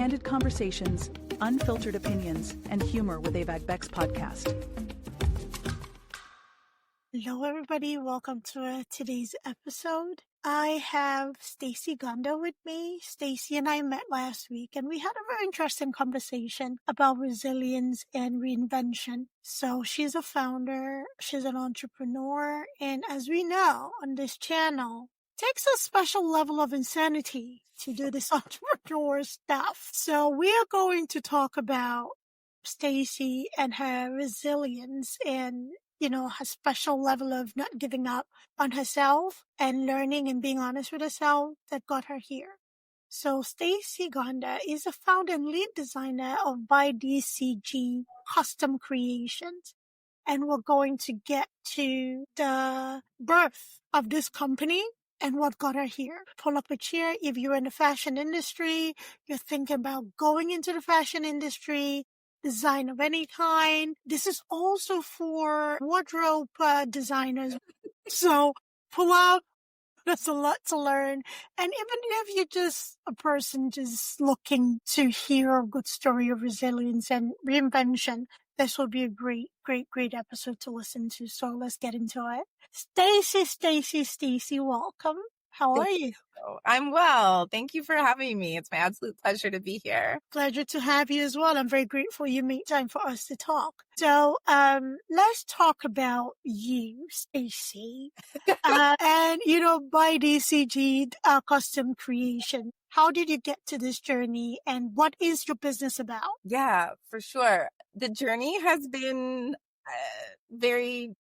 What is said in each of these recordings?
candid conversations, unfiltered opinions, and humor with AVAG Beck's podcast. Hello, everybody. Welcome to today's episode. I have Stacey Gonder with me. Stacey and I met last week, and we had a very interesting conversation about resilience and reinvention. So she's a founder, she's an entrepreneur, and as we know on this channel, it takes a special level of insanity to do this entrepreneur stuff. So we are going to talk about Stacey and her resilience and her special level of not giving up on herself and learning and being honest with herself that got her here. So Stacey Gonder is a founder and lead designer of By DCG Custom Creations. And we're going to get to the birth of this company and what got her here. Pull up a chair. If you're in the fashion industry, you're thinking about going into the fashion industry, design of any kind. This is also for wardrobe designers. So pull up. There's a lot to learn. And even if you're just a person just looking to hear a good story of resilience and reinvention, this will be a great episode to listen to. So let's get into it. Stacey, welcome. How are you? I'm well. Thank you for having me. It's my absolute pleasure to be here. Pleasure to have you as well. I'm very grateful you made time for us to talk. So, let's talk about you, Stacey, and, by DCG, Custom Creation. How did you get to this journey and what is your business about? Yeah, for sure. The journey has been very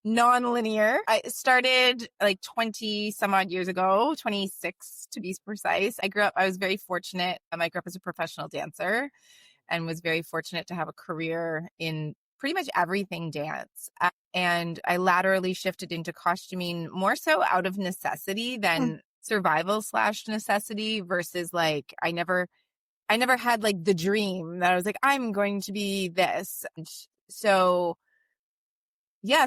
non-linear. I started like 20 some odd years ago, 26 to be precise. I was very fortunate. I grew up as a professional dancer and was very fortunate to have a career in pretty much everything dance. And I laterally shifted into costuming more so out of necessity than survival / necessity versus like, I never had like the dream that I was like, I'm going to be this. So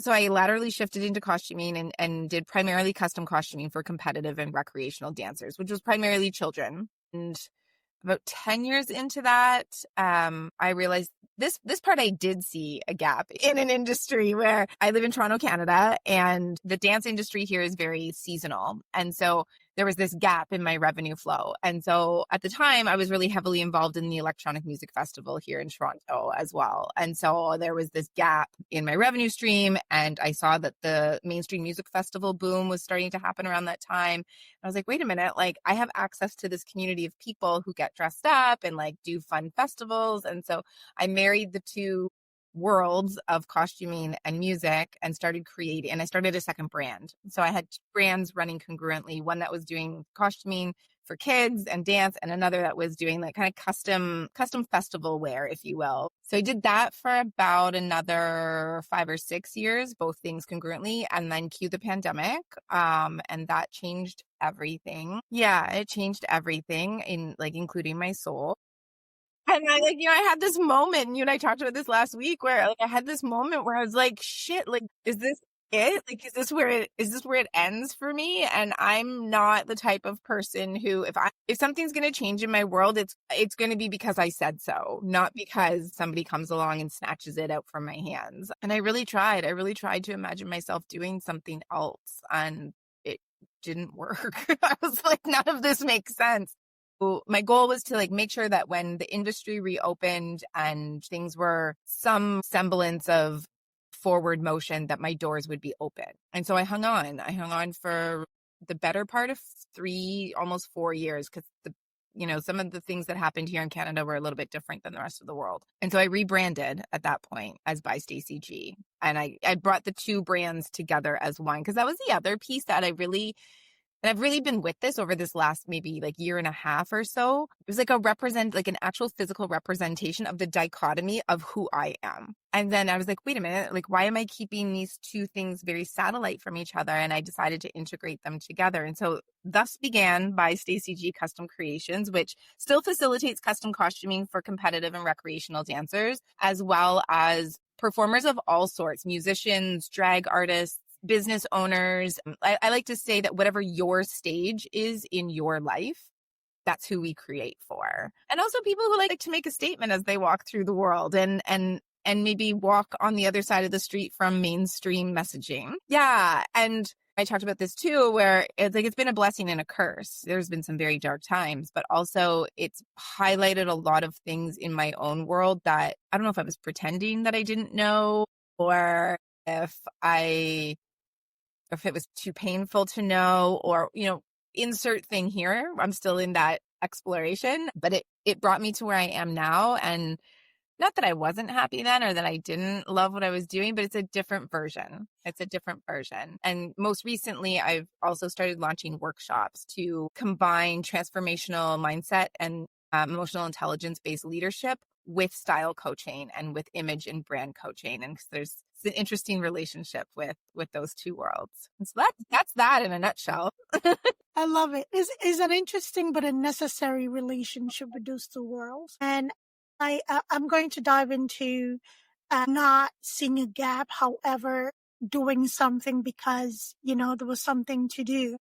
I laterally shifted into costuming and did primarily custom costuming for competitive and recreational dancers, which was primarily children. And about 10 years into that, I realized this part I did see a gap in an industry where I live in Toronto, Canada, and the dance industry here is very seasonal. And so there was this gap in my revenue flow. And so at the time, I was really heavily involved in the electronic music festival here in Toronto as well. And so there was this gap in my revenue stream. And I saw that the mainstream music festival boom was starting to happen around that time. I was like, wait a minute, like I have access to this community of people who get dressed up and like do fun festivals. And so I married the two worlds of costuming and music and started creating, and I started a second brand. So I had two brands running congruently, one that was doing costuming for kids and dance, and another that was doing like kind of custom festival wear, if you will. So I did that for about another 5 or 6 years, both things congruently, and then cue the pandemic. And that changed everything. Yeah, it changed everything including my soul. And I had this moment, and you and I talked about this last week where I had this moment where I was like, shit, like, is this it? Like, is this where it ends for me? And I'm not the type of person who, if something's going to change in my world, it's going to be because I said so, not because somebody comes along and snatches it out from my hands. And I really tried to imagine myself doing something else, and it didn't work. I was like, none of this makes sense. My goal was to make sure that when the industry reopened and things were some semblance of forward motion, that my doors would be open. And so I hung on for the better part of 3, almost 4 years, because some of the things that happened here in Canada were a little bit different than the rest of the world. And so I rebranded at that point as By Stacey G. And I brought the two brands together as one, because that was the other piece that I've really been with this over this last maybe year and a half or so. It was an actual physical representation of the dichotomy of who I am. And then I was like, wait a minute, why am I keeping these two things very satellite from each other? And I decided to integrate them together. And so thus began By Stacey G Custom Creations, which still facilitates custom costuming for competitive and recreational dancers, as well as performers of all sorts, musicians, drag artists, business owners. I like to say that whatever your stage is in your life, that's who we create for. And also people who like to make a statement as they walk through the world and maybe walk on the other side of the street from mainstream messaging. Yeah. And I talked about this too, where it's like, it's been a blessing and a curse. There's been some very dark times, but also it's highlighted a lot of things in my own world that I don't know if I was pretending that I didn't know, or if it was too painful to know, or, insert thing here. I'm still in that exploration, but it brought me to where I am now. And not that I wasn't happy then or that I didn't love what I was doing, but it's a different version. It's a different version. And most recently, I've also started launching workshops to combine transformational mindset and emotional intelligence-based leadership with style coaching and with image and brand coaching. And it's an interesting relationship with those two worlds. And so that's that in a nutshell. I love it. It's an interesting but a necessary relationship with those two worlds. And I'm going to dive into not seeing a gap, however, doing something because, there was something to do.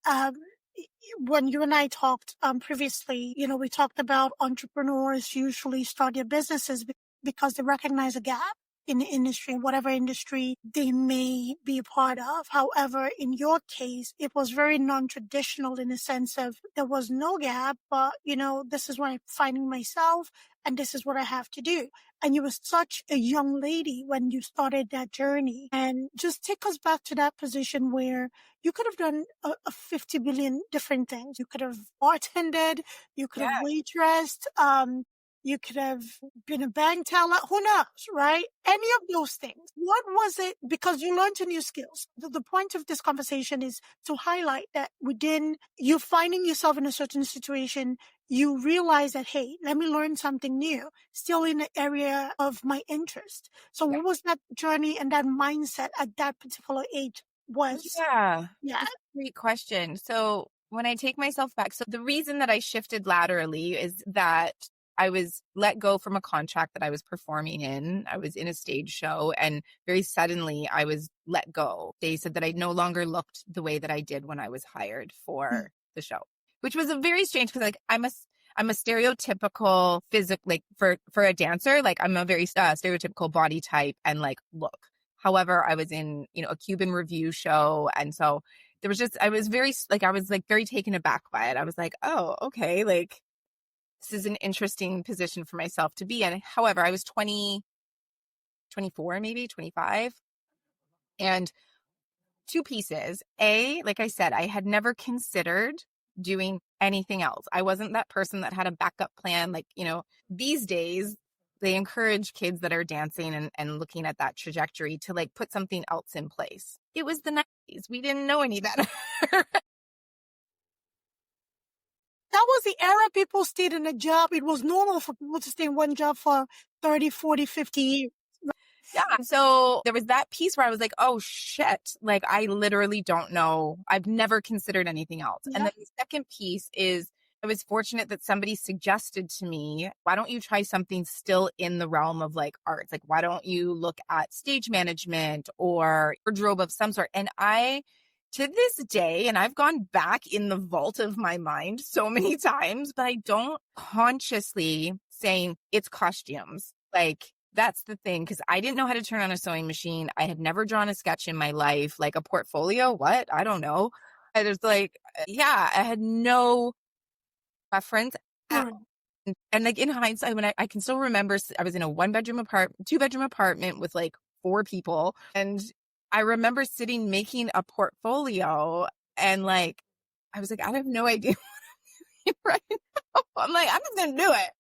When you and I talked previously, we talked about entrepreneurs usually start their businesses because they recognize a gap in the industry, whatever industry they may be a part of. However, in your case, it was very non-traditional in the sense of there was no gap, but, this is where I'm finding myself and this is what I have to do. And you were such a young lady when you started that journey. And just take us back to that position where you could have done a 50 billion different things. You could have bartended, you could have waitressed, you could have been a bank teller, who knows, right? Any of those things. What was it? Because you learned new skills. The point of this conversation is to highlight that within you finding yourself in a certain situation, you realize that, hey, let me learn something new, still in the area of my interest. So what was that journey and that mindset at that particular age was? Yeah. Yeah. That's a great question. So when I take myself back, so the reason that I shifted laterally is that I was let go from a contract that I was performing in. I was in a stage show and very suddenly I was let go. They said that I no longer looked the way that I did when I was hired for the show, which was a very strange because like I'm a stereotypical like for a dancer, like I'm a very stereotypical body type and like look. However, I was in, a Cuban review show. And so there was I was very taken aback by it. I was like, oh, okay. Like, this is an interesting position for myself to be in. However, I was 24, maybe 25. And two pieces. Like I said, I had never considered doing anything else. I wasn't that person that had a backup plan. Like, these days they encourage kids that are dancing and looking at that trajectory to like put something else in place. It was the 90s. We didn't know any better. That was the era people stayed in a job. It was normal for people to stay in one job for 30, 40, 50 years. Yeah. So there was that piece where I was like, oh shit, like I literally don't know. I've never considered anything else. Yeah. And then the second piece is I was fortunate that somebody suggested to me, why don't you try something still in the realm of like arts? Like, why don't you look at stage management or wardrobe of some sort? And to this day, and I've gone back in the vault of my mind so many times, but I don't consciously saying it's costumes. Like, that's the thing, because I didn't know how to turn on a sewing machine. I had never drawn a sketch in my life, like a portfolio. What? I don't know. I was like, I had no reference. And like in hindsight, when I can still remember, I was in a two-bedroom apartment with like 4 people. And I remember sitting making a portfolio and like, I was like, I have no idea what I'm doing right now. I'm like, I'm just going to do it.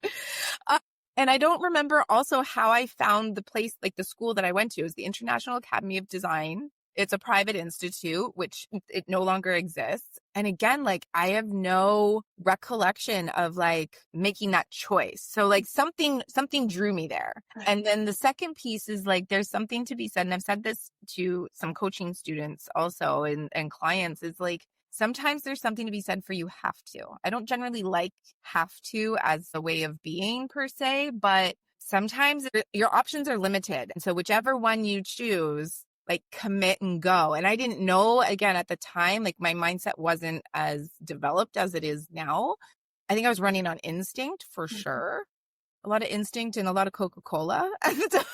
And I don't remember also how I found the place, like the school that I went to is the International Academy of Design. It's a private institute, which it no longer exists. And again, like I have no recollection of like making that choice. So like something drew me there. And then the second piece is like, there's something to be said. And I've said this to some coaching students also and clients is like, sometimes there's something to be said for you have to. I don't generally like have to as a way of being per se, but sometimes your options are limited. And so whichever one you choose, like commit and go. And I didn't know, again, at the time, like my mindset wasn't as developed as it is now. I think I was running on instinct for sure. A lot of instinct and a lot of Coca-Cola. I'm not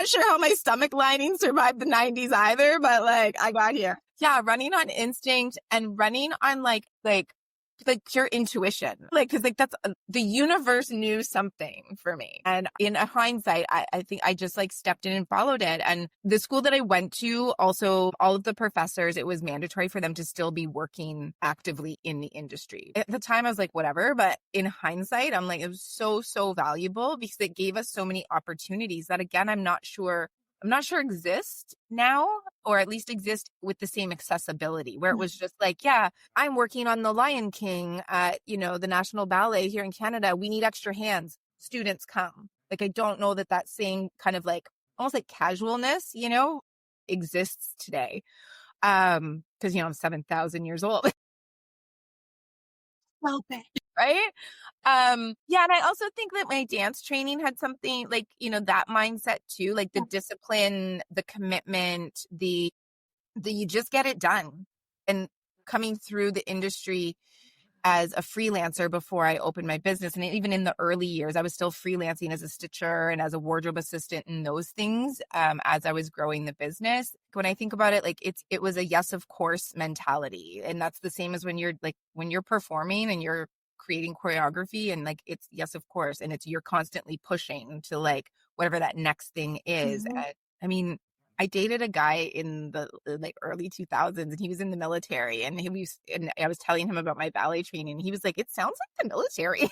sure how my stomach lining survived the 90s either, but like I got here. Yeah, running on instinct and running on like pure intuition. Like, cause like that's the universe knew something for me. And in hindsight, I think I just like stepped in and followed it. And the school that I went to, also all of the professors, it was mandatory for them to still be working actively in the industry. At the time I was like, whatever. But in hindsight, I'm like, it was so valuable because it gave us so many opportunities that again, I'm not sure exist now, or at least exist with the same accessibility where it was just like, yeah, I'm working on the Lion King at, the National Ballet here in Canada. We need extra hands. Students come. Like, I don't know that same kind of like, almost like casualness, exists today. Cause I'm 7,000 years old. Well, bet. Right. Yeah. And I also think that my dance training had something like, that mindset too, like the discipline, the commitment, the you just get it done. And coming through the industry as a freelancer before I opened my business. And even in the early years, I was still freelancing as a stitcher and as a wardrobe assistant and those things as I was growing the business. When I think about it, like it was a yes, of course mentality. And that's the same as when you're performing and you're creating choreography and like, it's yes, of course. And you're constantly pushing to like whatever that next thing is. Mm-hmm. And, I mean, I dated a guy in the like early 2000s and he was in the military and I was telling him about my ballet training and he was like, it sounds like the military.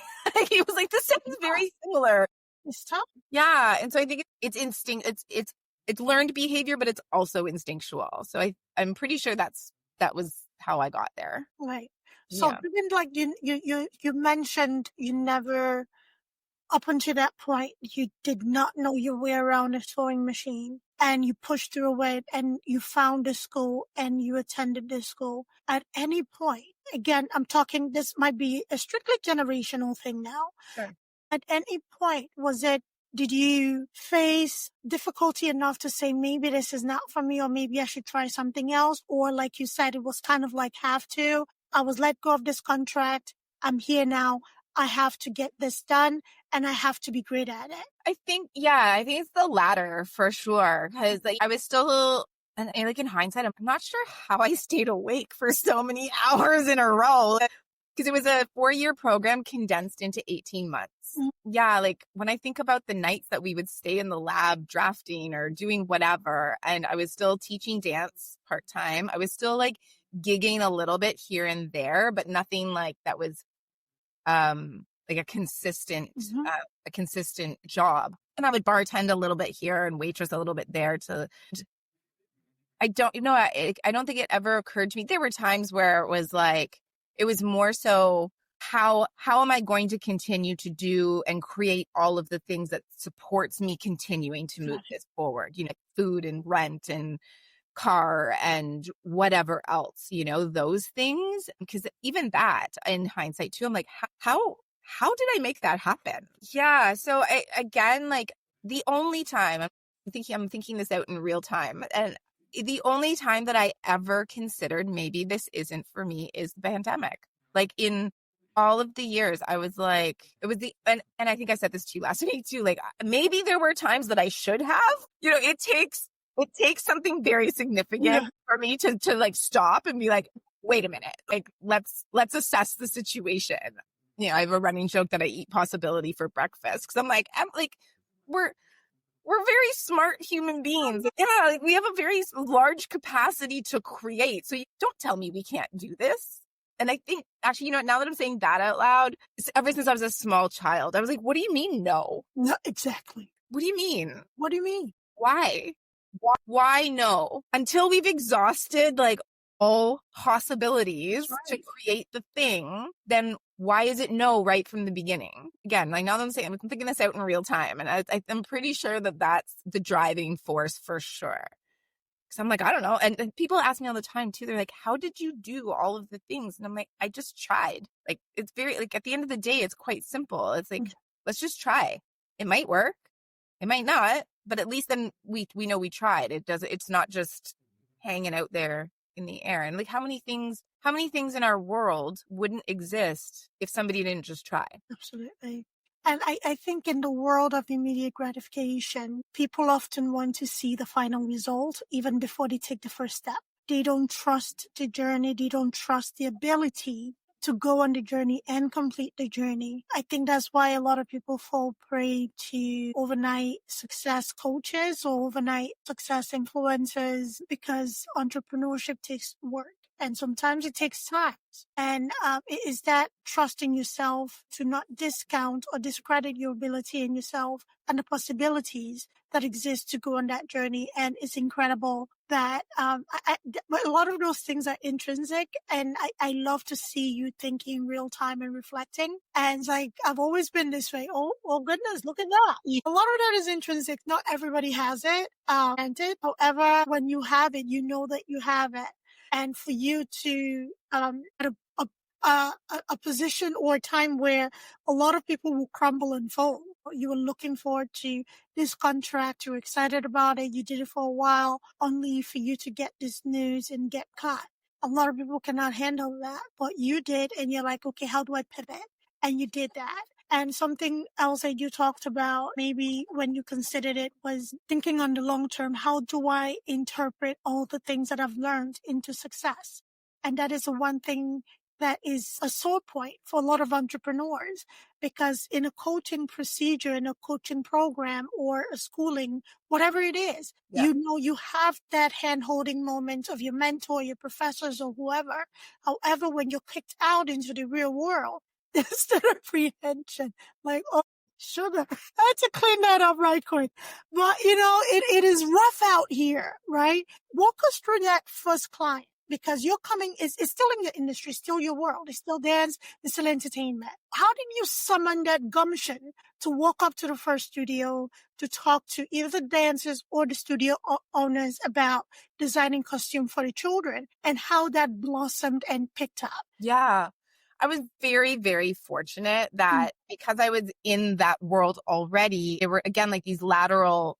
He was like, this sounds very similar. It's tough. Yeah. And so I think it's instinct. It's learned behavior, but it's also instinctual. So I'm pretty sure that was how I got there. Right. So Yeah. even like you mentioned you never, up until that point, you did not know your way around a sewing machine and you pushed through it and you found a school and you attended the school. At any point, again, I'm talking, this might be a strictly generational thing now. Sure. At any point, did you face difficulty enough to say, maybe this is not for me, or maybe I should try something else? Or like you said, it was kind of like I was let go of this contract. I'm here now. I have to get this done and I have to be great at it. I think it's the latter for sure. Cause like I was still, and like in hindsight, I'm not sure how I stayed awake for so many hours in a row. Cause it was a 4-year program condensed into 18 months. Mm-hmm. Yeah. Like when I think about the nights that we would stay in the lab drafting or doing whatever, and I was still teaching dance part-time. I was still like gigging a little bit here and there, but nothing like that was like a consistent job. And I would bartend a little bit here and waitress a little bit there I don't think it ever occurred to me. There were times where it was like, it was more so how am I going to continue to do and create all of the things that supports me continuing to move this forward, food and rent and car and whatever else, those things. Because even that in hindsight too, I'm like, how did I make that happen? Yeah. So again, like the only time I'm thinking this out in real time, and the only time that I ever considered maybe this isn't for me is the pandemic. Like in all of the years, I was like, and I think I said this to you last week too, like maybe there were times that I should have, it takes something very significant for me to like stop and be like, wait a minute, like let's assess the situation. I have a running joke that I eat possibility for breakfast because I'm like, we're very smart human beings. Yeah, like we have a very large capacity to create. So you don't tell me we can't do this. And I think actually, now that I'm saying that out loud, ever since I was a small child, I was like, what do you mean no? Not exactly. What do you mean? What do you mean? Why? Why no? Until we've exhausted like all possibilities to create the thing, then why is it no right from the beginning? Again, like now that I'm saying, I'm thinking this out in real time. And I'm pretty sure that that's the driving force for sure. Because I'm like, I don't know. And people ask me all the time too. They're like, how did you do all of the things? And I'm like, I just tried. Like, it's very, like at the end of the day, it's quite simple. It's like, let's just try. It might work. It might not. But at least then we know we tried. It's not just hanging out there in the air. And like how many things in our world wouldn't exist if somebody didn't just try? Absolutely. And I think in the world of immediate gratification, people often want to see the final result even before they take the first step. They don't trust the journey. They don't trust the ability to go on the journey and complete the journey. I think that's why a lot of people fall prey to overnight success coaches or overnight success influencers, because entrepreneurship takes work. And sometimes it takes time. And it is that trusting yourself to not discount or discredit your ability in yourself and the possibilities that exist to go on that journey. And it's incredible that a lot of those things are intrinsic. And I love to see you thinking real time and reflecting. And it's like, I've always been this way. Oh goodness, look at that. A lot of that is intrinsic. Not everybody has it. However, when you have it, you know that you have it. And for you to at a position or a time where a lot of people will crumble and fold. You were looking forward to this contract, you're excited about it, you did it for a while, only for you to get this news and get cut. A lot of people cannot handle that, but you did, and you're like, okay, how do I pivot? And you did that. And something else that you talked about, maybe when you considered it, was thinking on the long term, how do I interpret all the things that I've learned into success? And that is the one thing that is a sore point for a lot of entrepreneurs, because in a coaching procedure, in a coaching program or a schooling, whatever it is, you know, you have that hand-holding moment of your mentor, your professors, or whoever. However, when you're kicked out into the real world, there's that apprehension, like, oh, sugar. I had to clean that up right quick. But, you know, it is rough out here, right? Walk us through that first client, because you're coming, it's still in your industry, still your world, it's still dance, it's still entertainment. How did you summon that gumption to walk up to the first studio to talk to either the dancers or the studio owners about designing costume for the children, and how that blossomed and picked up? Yeah. I was very, very fortunate that because I was in that world already, it were again like these lateral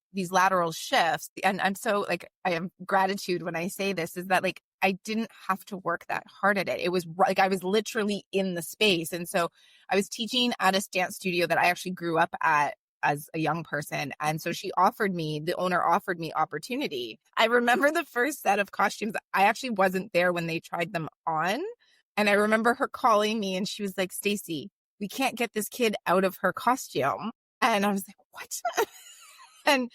shifts. And I'm so like, I have gratitude when I say this, is that like I didn't have to work that hard at it. It was like I was literally in the space. And so I was teaching at a dance studio that I actually grew up at as a young person. And so the owner offered me opportunity. I remember the first set of costumes, I actually wasn't there when they tried them on. And I remember her calling me and she was like, Stacey, we can't get this kid out of her costume. And I was like, what? And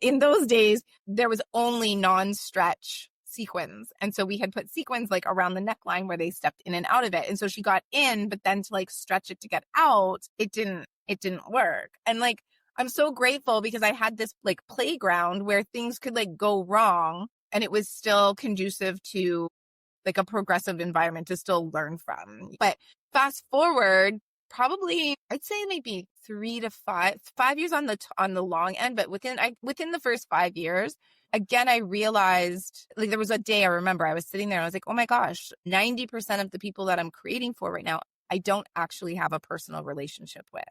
in those days, there was only non-stretch sequins. And so we had put sequins like around the neckline where they stepped in and out of it. And so she got in, but then to like stretch it to get out, it didn't work. And like, I'm so grateful because I had this like playground where things could like go wrong and it was still conducive to like a progressive environment to still learn from. But fast forward, probably I'd say maybe 3 to 5 years on the long end, but within the first 5 years, again, I realized, like, there was a day I remember I was sitting there and I was like, oh my gosh, 90% of the people that I'm creating for right now, I don't actually have a personal relationship with.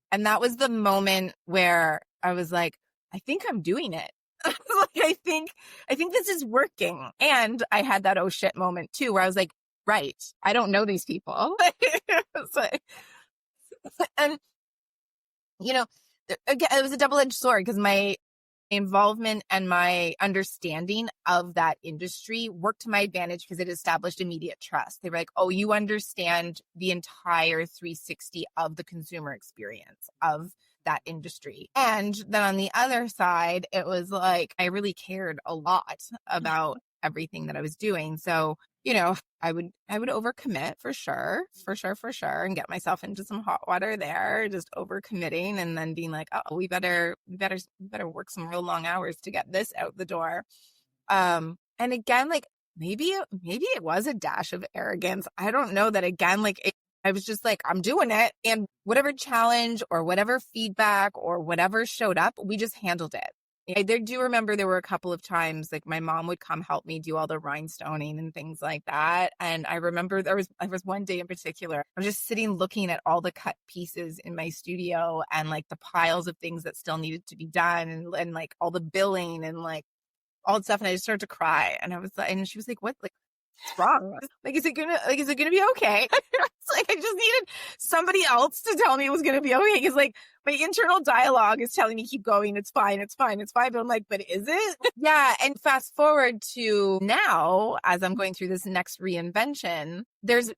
And that was the moment where I was like, I think I'm doing it. Like, I think this is working. And I had that oh shit moment too, where I was like, right, I don't know these people. And, you know, again, it was a double-edged sword because my involvement and my understanding of that industry worked to my advantage because it established immediate trust. They were like, oh, you understand the entire 360 of the consumer experience of that industry. And then on the other side, it was like, I really cared a lot about everything that I was doing. So, you know, I would overcommit for sure, and get myself into some hot water there, just overcommitting and then being like, oh, we better work some real long hours to get this out the door. And again, like maybe it was a dash of arrogance. I don't know that again, like I was just like, I'm doing it. And whatever challenge or whatever feedback or whatever showed up, we just handled it. I do remember there were a couple of times like my mom would come help me do all the rhinestoning and things like that. And I remember there was one day in particular, I was just sitting looking at all the cut pieces in my studio and like the piles of things that still needed to be done and like all the billing and like all the stuff. And I just started to cry. And I was like, and she was like, what? Like, what's wrong? Like, is it gonna be okay? It's like, I just needed somebody else to tell me it was gonna be okay. Cause like my internal dialogue is telling me keep going. It's fine. It's fine. It's fine. But I'm like, but is it? Yeah. And fast forward to now, as I'm going through this next reinvention, there's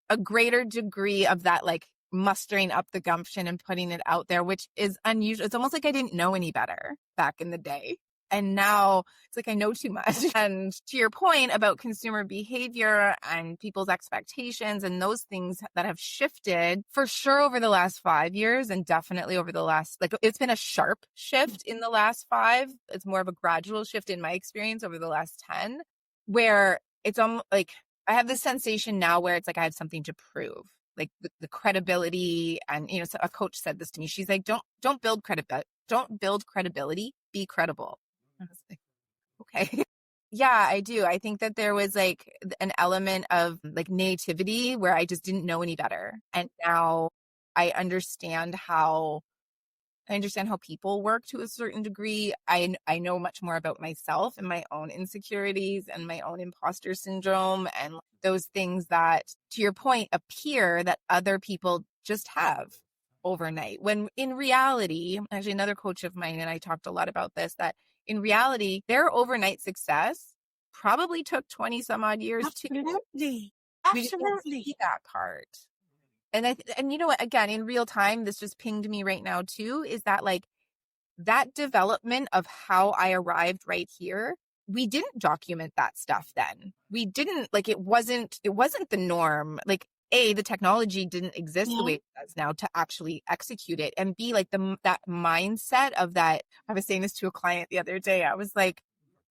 a greater degree of that, like mustering up the gumption and putting it out there, which is unusual. It's almost like I didn't know any better back in the day. And now it's like I know too much. And to your point about consumer behavior and people's expectations and those things that have shifted for sure over the last 5 years, and definitely over the last, like, it's been a sharp shift in the last 5. It's more of a gradual shift in my experience over the last 10, where it's almost like I have this sensation now where it's like I have something to prove. Like the credibility, and so a coach said this to me. She's like, don't build credibility, be credible. I was like, okay. Yeah, I do. I think that there was like an element of like naivety where I just didn't know any better. And now I understand how people work to a certain degree. I know much more about myself and my own insecurities and my own imposter syndrome and those things that, to your point, appear that other people just have overnight. When in reality, actually another coach of mine and I talked a lot about this, that in reality, their overnight success probably took 20 some odd years Absolutely. to. We didn't see that part. And you know what, again, in real time, this just pinged me right now too, is that like that development of how I arrived right here, we didn't document that stuff then. We didn't, like, it wasn't the norm. Like, A, the technology didn't exist the way it does now to actually execute it. And B, like that mindset of that. I was saying this to a client the other day. I was like,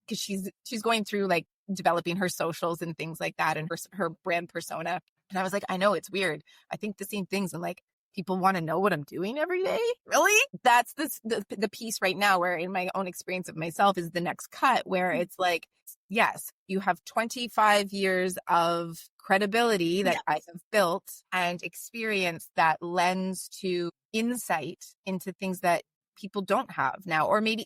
because she's going through like developing her socials and things like that and her brand persona. And I was like, I know it's weird. I think the same things. And like, people want to know what I'm doing every day. Really? That's the piece right now where in my own experience of myself is the next cut where it's like, yes, you have 25 years of credibility that I have built and experience that lends to insight into things that people don't have now, and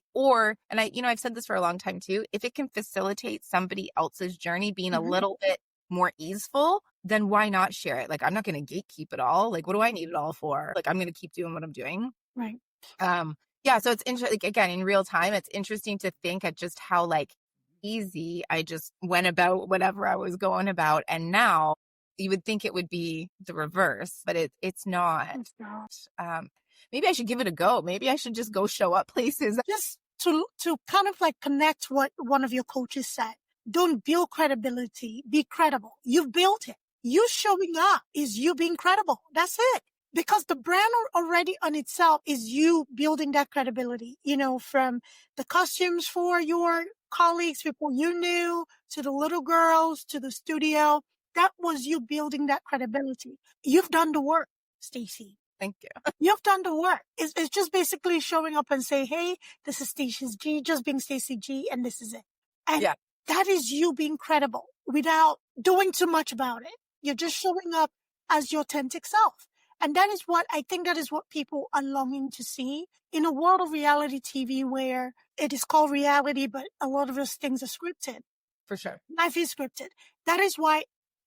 I've said this for a long time too, if it can facilitate somebody else's journey being a little bit more easeful, then why not share it? Like, I'm not going to gatekeep it all. Like, what do I need it all for? Like, I'm going to keep doing what I'm doing. Right. Yeah. So it's interesting, like, again, in real time, it's interesting to think at just how like easy I just went about whatever I was going about. And now you would think it would be the reverse, but it's not. It's not. Maybe I should give it a go. Maybe I should just go show up places. Just to kind of like connect what one of your coaches said. Don't build credibility. Be credible. You've built it. You showing up is you being credible. That's it. Because the brand already on itself is you building that credibility, from the costumes for your colleagues, people you knew, to the little girls, to the studio. That was you building that credibility. You've done the work, Stacey. Thank you. You've done the work. It's just basically showing up and say, hey, this is Stacey G, just being Stacey G, and this is it. And that is you being credible without doing too much about it. You're just showing up as your authentic self. And that is what people are longing to see in a world of reality TV where it is called reality, but a lot of those things are scripted. For sure. Life is scripted. That is why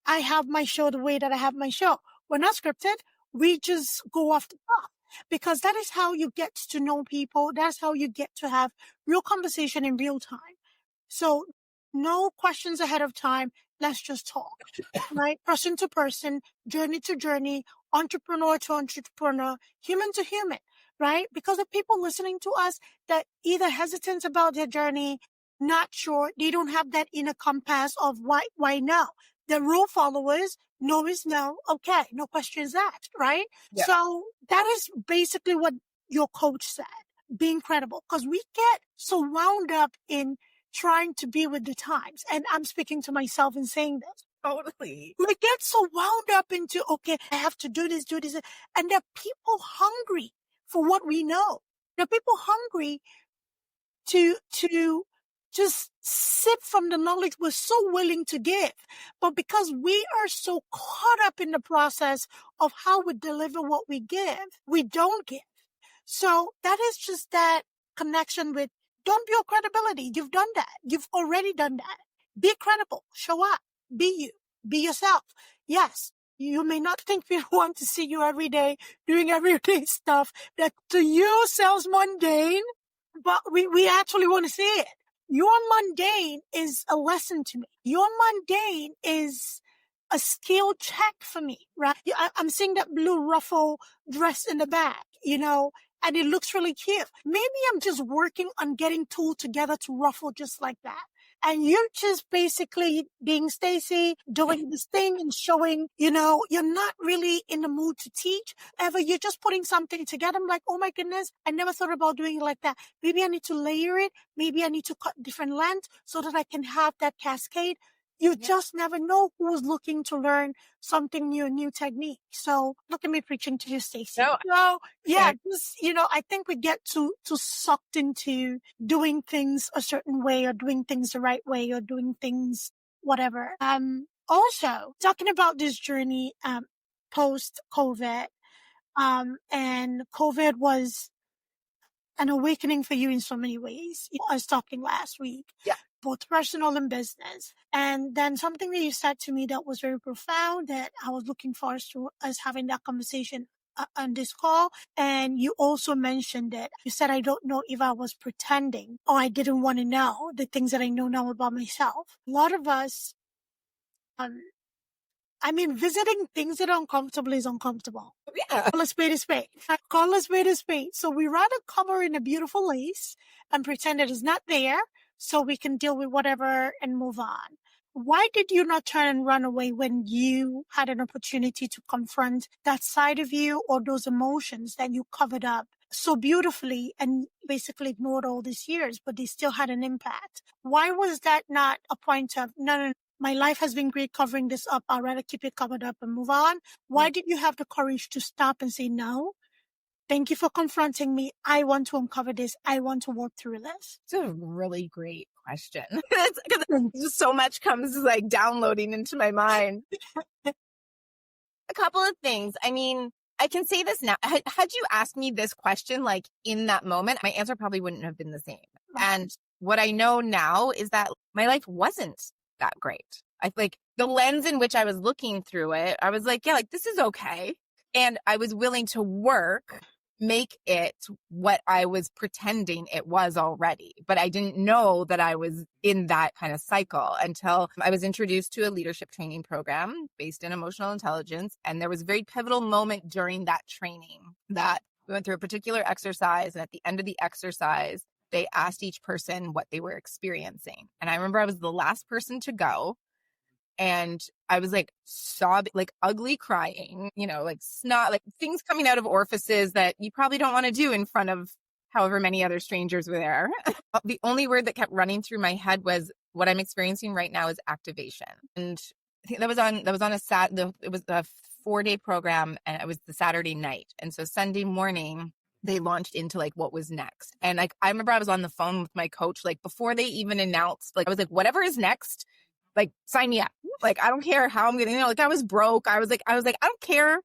I have my show the way that I have my show. We're not scripted. We just go off the top because that is how you get to know people. That's how you get to have real conversation in real time. So no questions ahead of time. Let's just talk, right? Person to person, journey to journey, entrepreneur to entrepreneur, human to human, right? Because the people listening to us that either hesitant about their journey, not sure, they don't have that inner compass of why now. The rule followers, no is no. Okay, no questions asked, right? Yeah. So that is basically what your coach said, being credible. Because we get so wound up in trying to be with the times. And I'm speaking to myself and saying this. Totally. We get so wound up into, okay, I have to do this. And there are people hungry for what we know. There are people hungry to just sip from the knowledge we're so willing to give. But because we are so caught up in the process of how we deliver what we give, we don't give. So that is just that connection with Don't build credibility. You've done that. You've already done that. Be credible. Show up. Be you. Be yourself. Yes, you may not think people want to see you every day doing everyday stuff that to you sounds mundane, but we actually want to see it. Your mundane is a lesson to me. Your mundane is a skill check for me, right? I'm seeing that blue ruffle dress in the back, and it looks really cute. Maybe I'm just working on getting tooled together to ruffle just like that. And you're just basically being Stacey, doing this thing and showing, you're not really in the mood to teach. Ever, you're just putting something together. I'm like, oh my goodness, I never thought about doing it like that. Maybe I need to layer it. Maybe I need to cut different lengths so that I can have that cascade. You just never know who's looking to learn something new, a new technique. So look at me preaching to you, Stacey. No, So yeah, just, I think we get too sucked into doing things a certain way or doing things the right way or doing things whatever. Also talking about this journey, post COVID, and COVID was an awakening for you in so many ways. I was talking last week. Yeah. Both personal and business. And then something that you said to me that was very profound that I was looking forward to us having that conversation on this call. And you also mentioned it. You said, I don't know if I was pretending or I didn't want to know the things that I know now about myself. A lot of us, visiting things that are uncomfortable is uncomfortable. Yeah. Call a spade a spade. Call a spade a spade. So we rather cover in a beautiful lace and pretend it is not there so we can deal with whatever and move on. Why did you not turn and run away when you had an opportunity to confront that side of you or those emotions that you covered up so beautifully and basically ignored all these years, but they still had an impact? Why was that not a point of, no, my life has been great covering this up. I'd rather keep it covered up and move on. Why did you have the courage to stop and say, no, thank you for confronting me. I want to uncover this. I want to work through this. It's a really great question. Because so much comes like downloading into my mind. A couple of things. I can say this now. Had you asked me this question like in that moment, my answer probably wouldn't have been the same. Right. And what I know now is that my life wasn't that great. I like the lens in which I was looking through it, I was like, yeah, like this is okay. And I was willing to make it what I was pretending it was already. But I didn't know that I was in that kind of cycle until I was introduced to a leadership training program based in emotional intelligence. And there was a very pivotal moment during that training that we went through a particular exercise. And at the end of the exercise, they asked each person what they were experiencing. And I remember I was the last person to go. And I was like sobbing, like ugly crying, like snot, like things coming out of orifices that you probably don't want to do in front of however many other strangers were there. The only word that kept running through my head was what I'm experiencing right now is activation. And I think that was on it was a 4-day program and it was the Saturday night. And so Sunday morning, they launched into like what was next. And like, I remember I was on the phone with my coach, like before they even announced, like, I was like, whatever is next, like sign me up. Like, I don't care how I'm getting, like I was broke. I was like, I don't care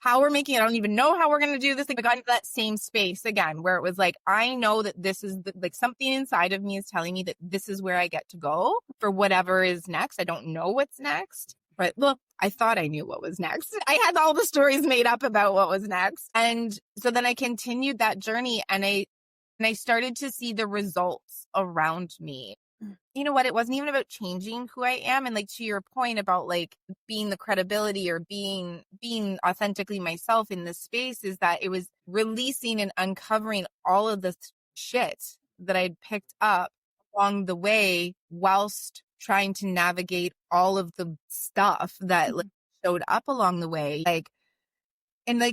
how we're making it. I don't even know how we're going to do this. Like, I got into that same space again, where it was like, I know that this is like something inside of me is telling me that this is where I get to go for whatever is next. I don't know what's next. But look, I thought I knew what was next. I had all the stories made up about what was next. And so then I continued that journey and I started to see the results around me. You know what? It wasn't even about changing who I am. And like to your point about like being the credibility or being authentically myself in this space is that it was releasing and uncovering all of the shit that I'd picked up along the way whilst trying to navigate all of the stuff that like, showed up along the way,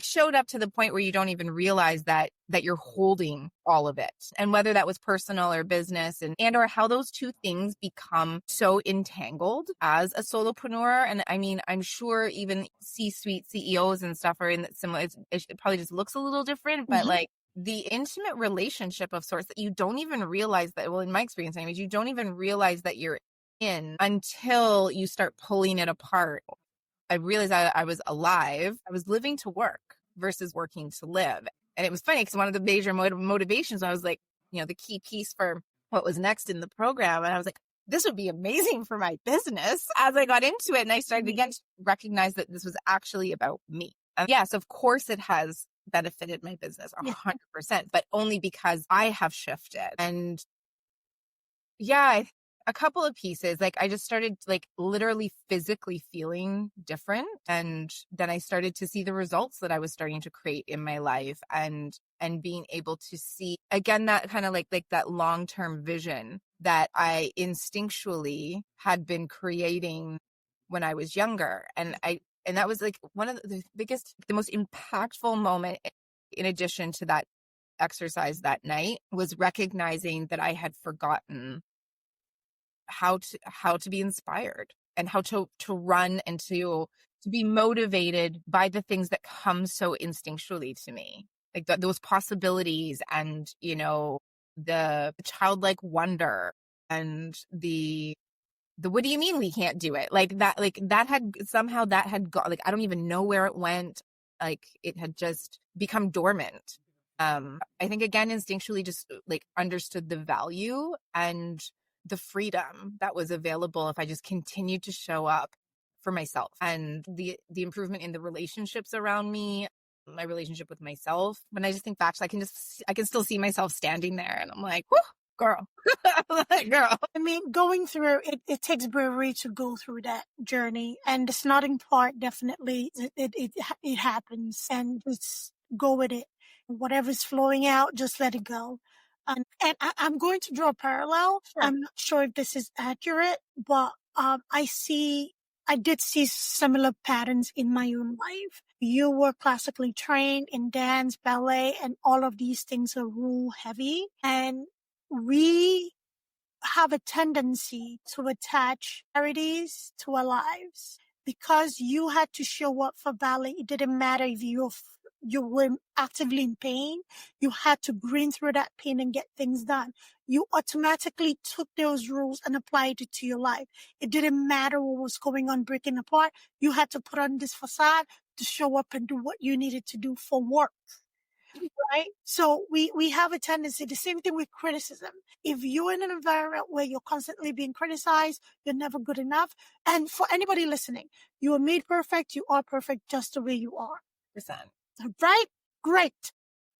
showed up to the point where you don't even realize that you're holding all of it. And whether that was personal or business and or how those two things become so entangled as a solopreneur. And I'm sure even C-suite CEOs and stuff are in that similar, it probably just looks a little different, but like the intimate relationship of sorts that you don't even realize that, well, in my experience anyways, you don't even realize that you're in until you start pulling it apart. I realized I was alive. I was living to work versus working to live. And it was funny because one of the major motivations, I was like, the key piece for what was next in the program. And I was like, this would be amazing for my business as I got into it. And I started again to recognize that this was actually about me. And yes, of course it has benefited my business 100%, but only because I have shifted. And yeah, a couple of pieces, like I just started like literally physically feeling different. And then I started to see the results that I was starting to create in my life, and being able to see again, that kind of like that long-term vision that I instinctually had been creating when I was younger. And that was like one of the biggest, the most impactful moment in addition to that exercise that night was recognizing that I had forgotten how to be inspired and how to run and to be motivated by the things that come so instinctually to me, like those possibilities and the childlike wonder and the what do you mean we can't do it, like that had gone, like I don't even know where it went, like it had just become dormant. I think again instinctually just like understood the value and the freedom that was available if I just continued to show up for myself, and the improvement in the relationships around me, my relationship with myself. When I just think back, I can still see myself standing there, and I'm like, whoo, girl, girl. I mean, going through it takes bravery to go through that journey, and the snotting part definitely it happens, and just go with it. Whatever's flowing out, just let it go. And I'm going to draw a parallel. Sure. I'm not sure if this is accurate, but I did see similar patterns in my own life. You were classically trained in dance, ballet, and all of these things are rule heavy. And we have a tendency to attach charities to our lives. Because you had to show up for ballet, it didn't matter if you were actively in pain. You had to grin through that pain and get things done. You automatically took those rules and applied it to your life. It didn't matter what was going on, breaking apart. You had to put on this facade to show up and do what you needed to do for work. Right? So we have a tendency, the same thing with criticism. If you're in an environment where you're constantly being criticized, you're never good enough. And for anybody listening, you are made perfect. You are perfect just the way you are. Percent. Right? Great.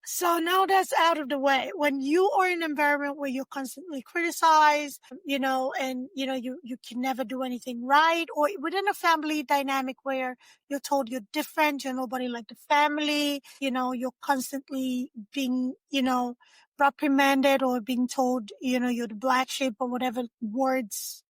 So now that's out of the way. When you are in an environment where you're constantly criticized, and you can never do anything right, or within a family dynamic where you're told you're different, you're nobody like the family, you're constantly being, reprimanded or being told, you're the black sheep or whatever words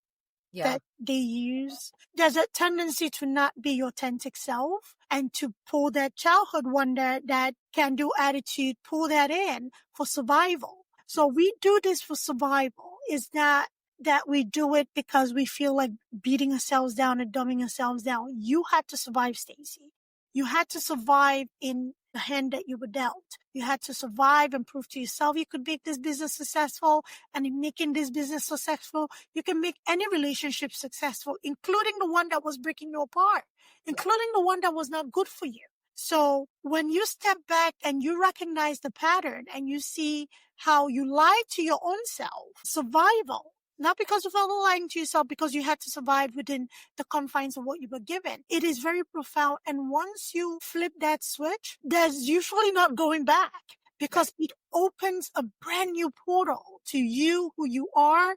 that they use. There's a tendency to not be your authentic self and to pull that childhood wonder, that can-do attitude, pull that in for survival. So we do this for survival. It's not that we do it because we feel like beating ourselves down and dumbing ourselves down. You had to survive, Stacey. You had to survive in the hand that you were dealt. You had to survive and prove to yourself you could make this business successful. And in making this business successful, you can make any relationship successful, including the one that was breaking you apart, including the one that was not good for you. So when you step back and you recognize the pattern and you see how you lied to your own self, survival, not because of lying to yourself, because you had to survive within the confines of what you were given. It is very profound. And once you flip that switch, there's usually not going back, because it opens a brand new portal to you, who you are,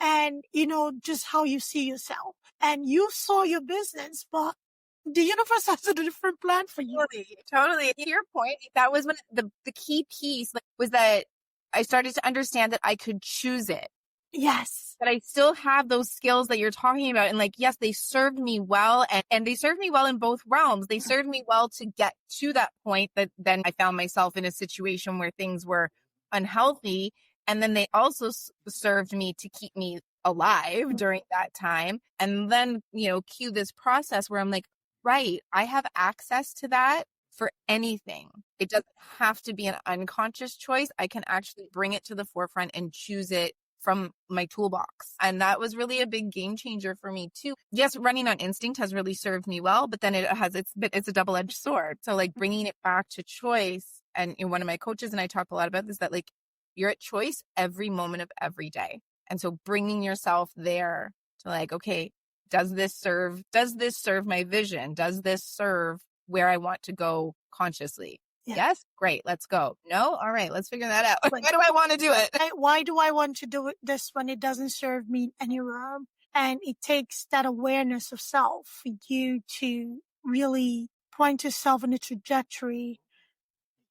and, just how you see yourself. And you saw your business, but the universe has a different plan for you. Totally. To your point, that was when the key piece was that I started to understand that I could choose it. Yes. That I still have those skills that you're talking about. And like, yes, they served me well, and they served me well in both realms. They served me well to get to that point that then I found myself in a situation where things were unhealthy. And then they also served me to keep me alive during that time. And then, cue this process where I'm like, right, I have access to that for anything. It doesn't have to be an unconscious choice. I can actually bring it to the forefront and choose it from my toolbox. And that was really a big game changer for me too. Yes, running on instinct has really served me well, but then it's a double-edged sword. So like bringing it back to choice, and one of my coaches and I talk a lot about this, that like You're at choice every moment of every day. And so bringing yourself there to like, okay, does this serve my vision? Does this serve where I want to go consciously? Yeah. Yes, great, let's go. No, all right, let's figure that out. Right. Why do I want to do it? Why do I want to do this when it doesn't serve me anywhere? And it takes that awareness of self for you to really point yourself in a trajectory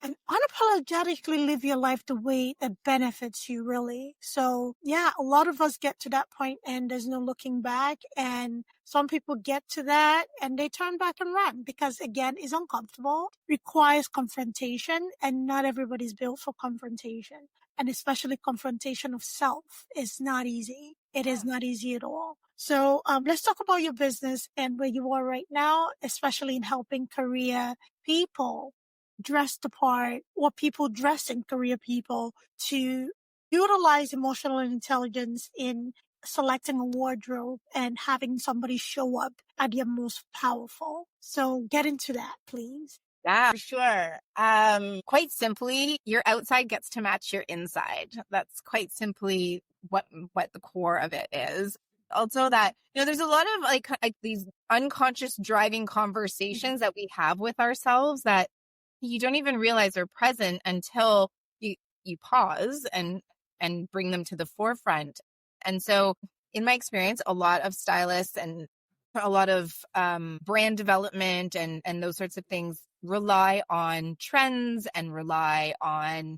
and unapologetically live your life the way that benefits you, really. So yeah, a lot of us get to that point and there's no looking back. And some people get to that and they turn back and run because, again, it's uncomfortable, requires confrontation, and not everybody's built for confrontation. And especially confrontation of self is not easy. It is not easy at all. So let's talk about your business and where you are right now, especially in helping career people dress the part, or people dressing career people, to utilize emotional intelligence in selecting a wardrobe and having somebody show up at their most powerful. So get into that, please. Yeah, for sure. Quite simply, your outside gets to match your inside. That's quite simply what the core of it is. Also that, there's a lot of like these unconscious driving conversations that we have with ourselves that you don't even realize are present until you pause and bring them to the forefront. And so in my experience, a lot of stylists and a lot of brand development and those sorts of things rely on trends and rely on,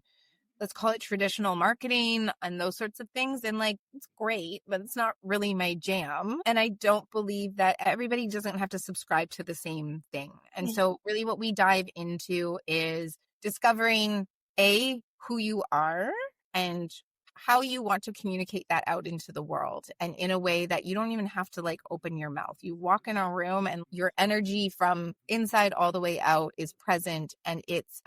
let's call it traditional marketing and those sorts of things. And like, it's great, but it's not really my jam. And I don't believe that everybody doesn't have to subscribe to the same thing. And so really what we dive into is discovering who you are and how you want to communicate that out into the world, and in a way that you don't even have to like open your mouth. You walk in a room and your energy from inside all the way out is present, and it's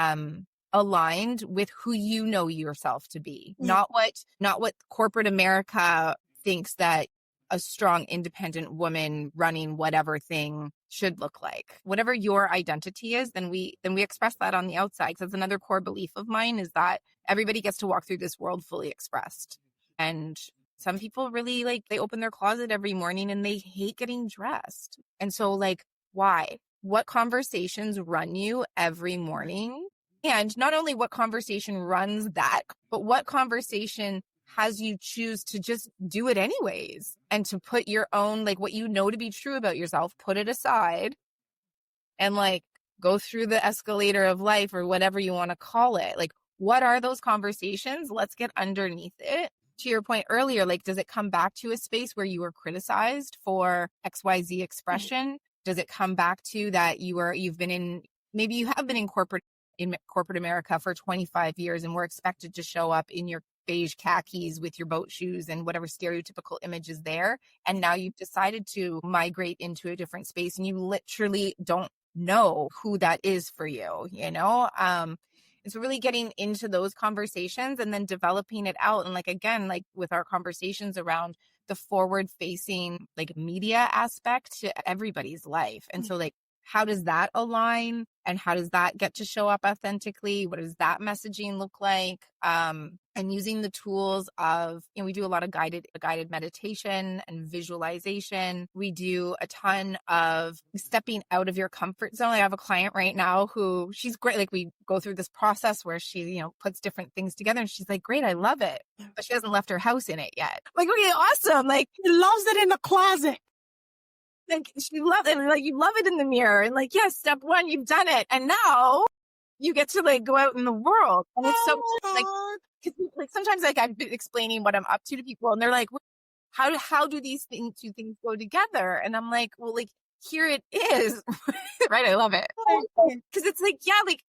aligned with who you know yourself to be, not what corporate America thinks that a strong independent woman running whatever thing should look like. Whatever your identity is, then we express that on the outside. Because that's another core belief of mine, is that everybody gets to walk through this world fully expressed. And some people really like, they open their closet every morning and they hate getting dressed. And so like, why? What conversations run you every morning? And not only what conversation runs that, but what conversation has you choose to just do it anyways, and to put your own, like what you know to be true about yourself, put it aside and like go through the escalator of life, or whatever you want to call it. Like, what are those conversations? Let's get underneath it. To your point earlier, like, does it come back to a space where you were criticized for XYZ expression? Does it come back to that maybe you have been in corporate America for 25 years and were expected to show up in your beige khakis with your boat shoes and whatever stereotypical image is there. And now you've decided to migrate into a different space and you literally don't know who that is for you, It's really getting into those conversations and then developing it out. And like, again, like with our conversations around the forward facing, like media aspect to everybody's life. And so like, how does that align and how does that get to show up authentically? What does that messaging look like? And using the tools of, we do a lot of guided meditation and visualization. We do a ton of stepping out of your comfort zone. I have a client right now who, she's great. Like, we go through this process where she, puts different things together and she's like, great, I love it. But she hasn't left her house in it yet. Like, okay, awesome. Like, She loves it in the closet. Like, she loves it. And like, you love it in the mirror. And like, yes, step one, you've done it. And now you get to like go out in the world. And it's so like sometimes like I've been explaining what I'm up to people and they're like, how do these two things go together? And I'm like, well, like, here it is. Right. I love it. Cause it's like, yeah, like,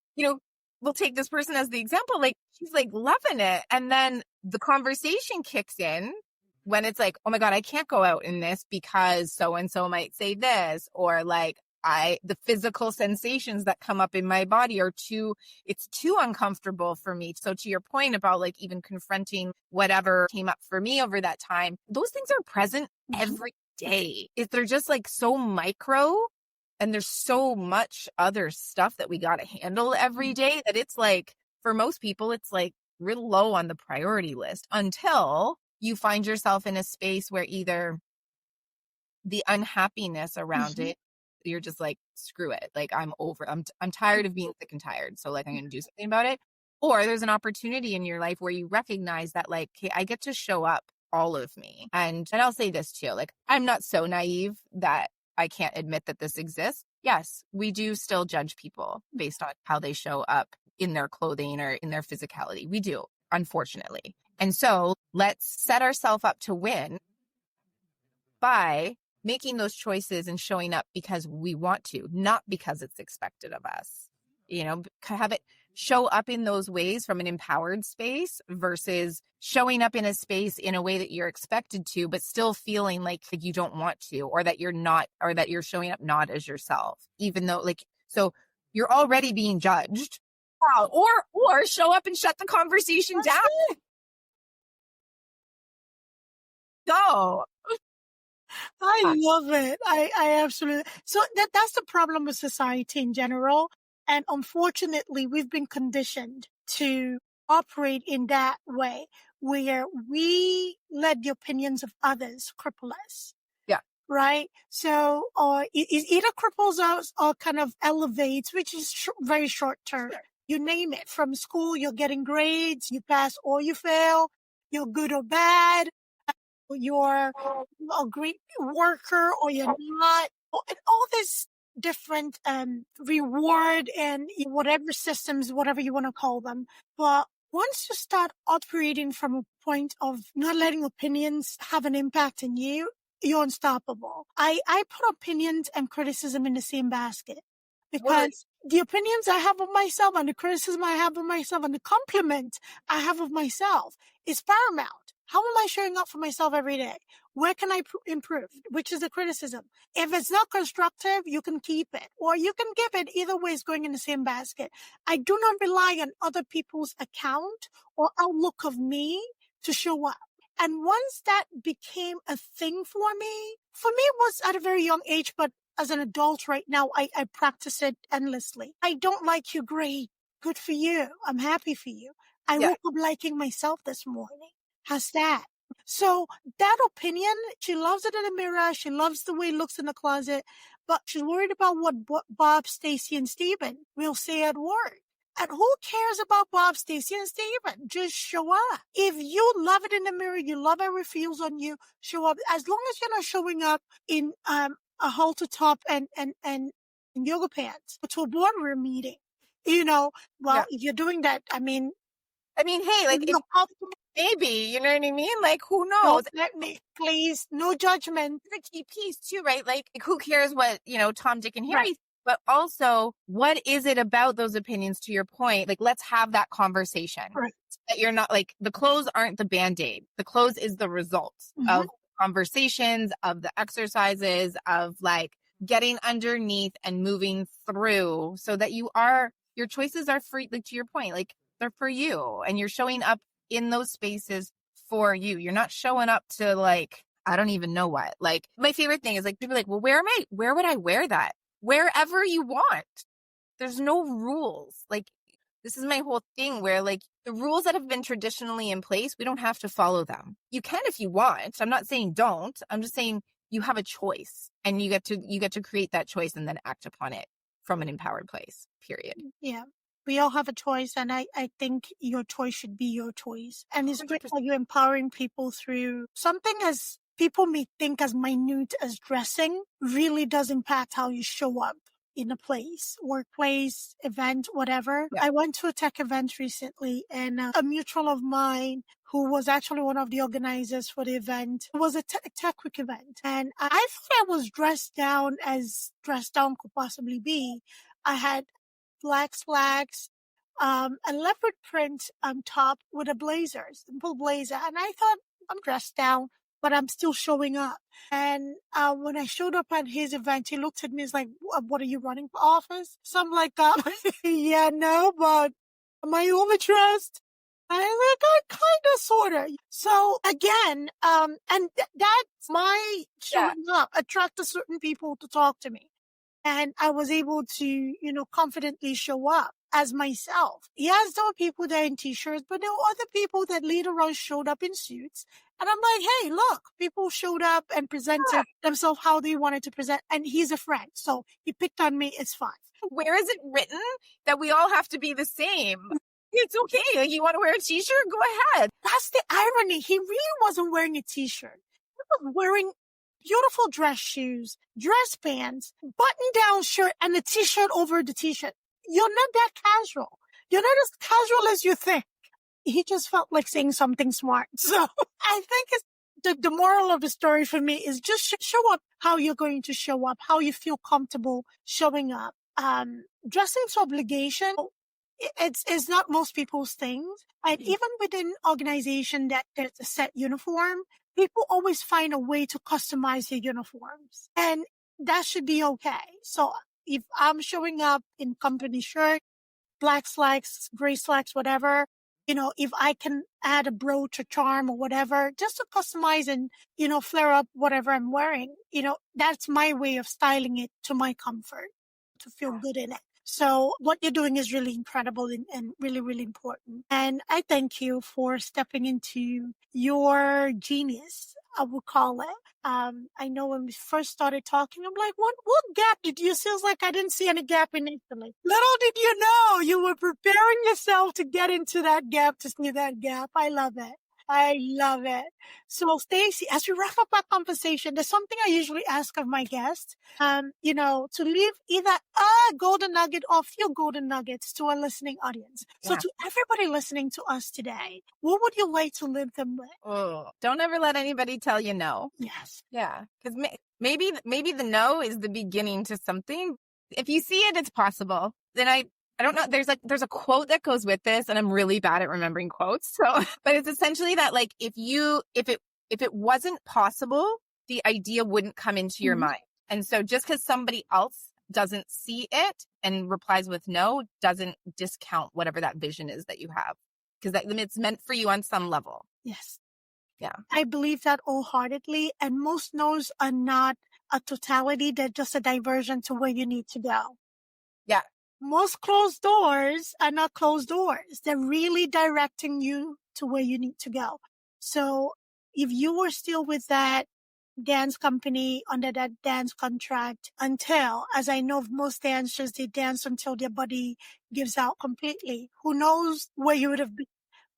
we'll take this person as the example. Like, she's like loving it. And then the conversation kicks in when it's like, oh my God, I can't go out in this because so-and-so might say this, or like the physical sensations that come up in my body it's too uncomfortable for me. So to your point about like even confronting whatever came up for me over that time, those things are present every day. They're just like so micro, and there's so much other stuff that we got to handle every day that it's like, for most people, it's like real low on the priority list until you find yourself in a space where either the unhappiness around it, you're just like, screw it. Like, I'm tired of being sick and tired. So like, I'm going to do something about it. Or there's an opportunity in your life where you recognize that like, okay, I get to show up all of me. And I'll say this too, like, I'm not so naive that I can't admit that this exists. Yes, we do still judge people based on how they show up in their clothing or in their physicality. We do, unfortunately. And so let's set ourselves up to win by making those choices and showing up because we want to, not because it's expected of us. You know, have it show up in those ways from an empowered space versus showing up in a space in a way that you're expected to, but still feeling like you don't want to, or that you're not, or that you're showing up not as yourself, even though like, so you're already being judged. Wow. Or show up and shut the conversation down. Go. I love it. I absolutely. So that's the problem with society in general. And unfortunately, we've been conditioned to operate in that way where we let the opinions of others cripple us. Yeah. Right. So, or it either cripples us or kind of elevates, which is very short term. Sure. You name it. From school, you're getting grades, you pass or you fail, you're good or bad. You're a great worker or you're not, and all this different reward and whatever systems, whatever you want to call them. But once you start operating from a point of not letting opinions have an impact on you, you're unstoppable. I put opinions and criticism in the same basket because the opinions I have of myself and the criticism I have of myself and the compliment I have of myself is paramount. How am I showing up for myself every day? Where can I improve? Which is the criticism. If it's not constructive, you can keep it or you can give it. Either way, it's going in the same basket. I do not rely on other people's account or outlook of me to show up. And once that became a thing for me it was at a very young age, but as an adult right now, I practice it endlessly. I don't like you, great. Good for you. I'm happy for you. I woke up liking myself this morning. How's that? So that opinion, she loves it in the mirror. She loves the way it looks in the closet, but she's worried about what Bob, Stacey, and Steven will say at work. And who cares about Bob, Stacey, and Steven? Just show up. If you love it in the mirror, you love how it feels on you, show up. As long as you're not showing up in a halter top and yoga pants to a boardroom meeting, if you're doing that, I mean, hey, like, maybe, you know what I mean? Like, who knows? Don't let me, please, no judgment. The key piece too, right? Like, who cares what, Tom, Dick, and Harry, but also what is it about those opinions, to your point? Like, let's have that conversation. Right. That you're not like, the clothes aren't the Band-Aid. The clothes is the result of conversations, of the exercises, of like getting underneath and moving through so that your choices are free, like to your point, like they're for you and you're showing up in those spaces for you. You're not showing up to like, I don't even know what. Like, my favorite thing is like, people are like, well, where would I wear that? Wherever you want. There's no rules. Like, this is my whole thing where like the rules that have been traditionally in place, we don't have to follow them. You can if you want. I'm not saying don't. I'm just saying you have a choice and you get to create that choice and then act upon it from an empowered place, period. Yeah. We all have a choice, and I think your choice should be your choice. And it's great that you're empowering people through something as people may think as minute as dressing really does impact how you show up in a place, workplace, event, whatever. Yeah. I went to a tech event recently, and a mutual of mine who was actually one of the organizers for the event. It was a tech week event, and I thought I was dressed down as dressed down could possibly be. I had black slacks, a leopard print top with a blazer, simple blazer. And I thought, I'm dressed down, but I'm still showing up. And when I showed up at his event, he looked at me, he's like, what are you running for office? Something like that. Yeah, no, but am I overdressed? I'm like, I kind of, sort of. So again, and that's my showing up, attract certain people to talk to me. And I was able to, confidently show up. as myself. Yes, there were people there in t-shirts, but there were other people that later on showed up in suits. And I'm like, hey, look, people showed up and presented themselves how they wanted to present. And he's a friend. So he picked on me. It's fine. Where is it written that we all have to be the same? It's okay. Like, you want to wear a t-shirt? Go ahead. That's the irony. He really wasn't wearing a t-shirt. He was wearing beautiful dress shoes, dress pants, button-down shirt, and a t-shirt over the t-shirt. You're not that casual. You're not as casual as you think. He just felt like saying something smart. So I think it's the moral of the story for me is just show up how you're going to show up, how you feel comfortable showing up. Dressing to obligation, it's not most people's things. And even within organization that there's a set uniform, people always find a way to customize their uniforms. And that should be okay. So if I'm showing up in company shirt, black slacks, gray slacks, whatever, if I can add a brooch or charm or whatever, just to customize and, flare up whatever I'm wearing, that's my way of styling it to my comfort, to feel good in it. So what you're doing is really incredible and really, really important. And I thank you for stepping into your genius, I would call it. I know when we first started talking, I'm like, what gap did you see? It's like I didn't see any gap initially. Little did you know you were preparing yourself to get into that gap, to see that gap. I love it. I love it. So Stacey, as we wrap up our conversation, there's something I usually ask of my guests, to leave either a golden nugget or a few golden nuggets to our listening audience. So to everybody listening to us today, what would you like to leave them with? Oh, don't ever let anybody tell you no. Yes. Yeah. Because maybe the no is the beginning to something. If you see it, it's possible. Then I don't know. There's a quote that goes with this, and I'm really bad at remembering quotes. So, but it's essentially that like, if it wasn't possible, the idea wouldn't come into your mind. And so just because somebody else doesn't see it and replies with no, doesn't discount whatever that vision is that you have. Because it's meant for you on some level. Yes. Yeah. I believe that wholeheartedly. And most no's are not a totality. They're just a diversion to where you need to go. Yeah. Most closed doors are not closed doors. They're really directing you to where you need to go. So if you were still with that dance company under that dance contract until, as I know of most dancers, they dance until their body gives out completely. Who knows where you would have been,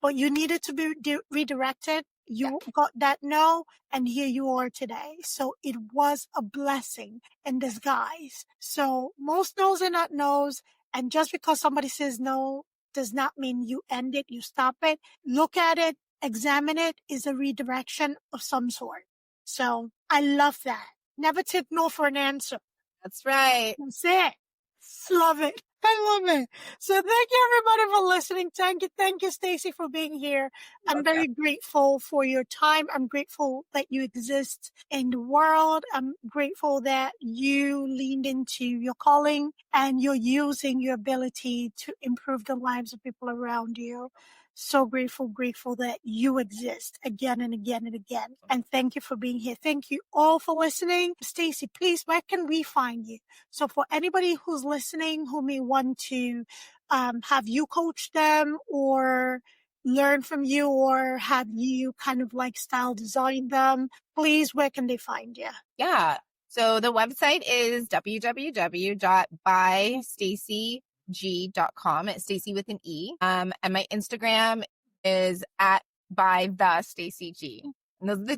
but you needed to be redirected. You got that no, and here you are today. So it was a blessing in disguise. So most no's are not no's. And just because somebody says no does not mean you end it, you stop it. Look at it, examine it, is a redirection of some sort. So I love that. Never take no for an answer. That's right. That's it. Love it. I love it. So thank you everybody for listening. Thank you, Stacey, for being here. I'm very grateful for your time. I'm grateful that you exist in the world. I'm grateful that you leaned into your calling and you're using your ability to improve the lives of people around you. So grateful that you exist again and again and again. And thank you for being here. Thank you all for listening. Stacey, please, where can we find you? So for anybody who's listening who may want to have you coach them or learn from you or have you kind of like style design them, please, where can they find you? Yeah. So the website is www.bystaceyg.com. It's Stacey with an E. And my Instagram is @bythestaceyg. And those are the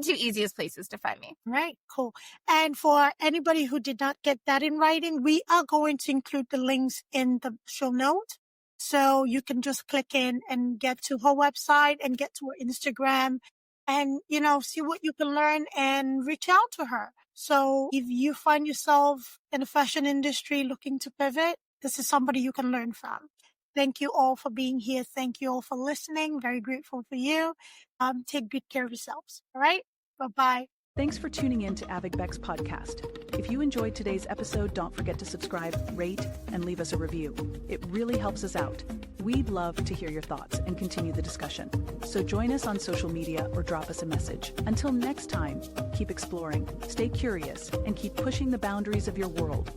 two easiest places to find me. Right. Cool. And for anybody who did not get that in writing, we are going to include the links in the show notes. So you can just click in and get to her website and get to her Instagram and, see what you can learn and reach out to her. So if you find yourself in the fashion industry looking to pivot, this is somebody you can learn from. Thank you all for being here. Thank you all for listening. Very grateful for you. Take good care of yourselves. All right. Bye-bye. Thanks for tuning in to AVP podcast. If you enjoyed today's episode, don't forget to subscribe, rate, and leave us a review. It really helps us out. We'd love to hear your thoughts and continue the discussion. So join us on social media or drop us a message. Until next time, keep exploring, stay curious, and keep pushing the boundaries of your world.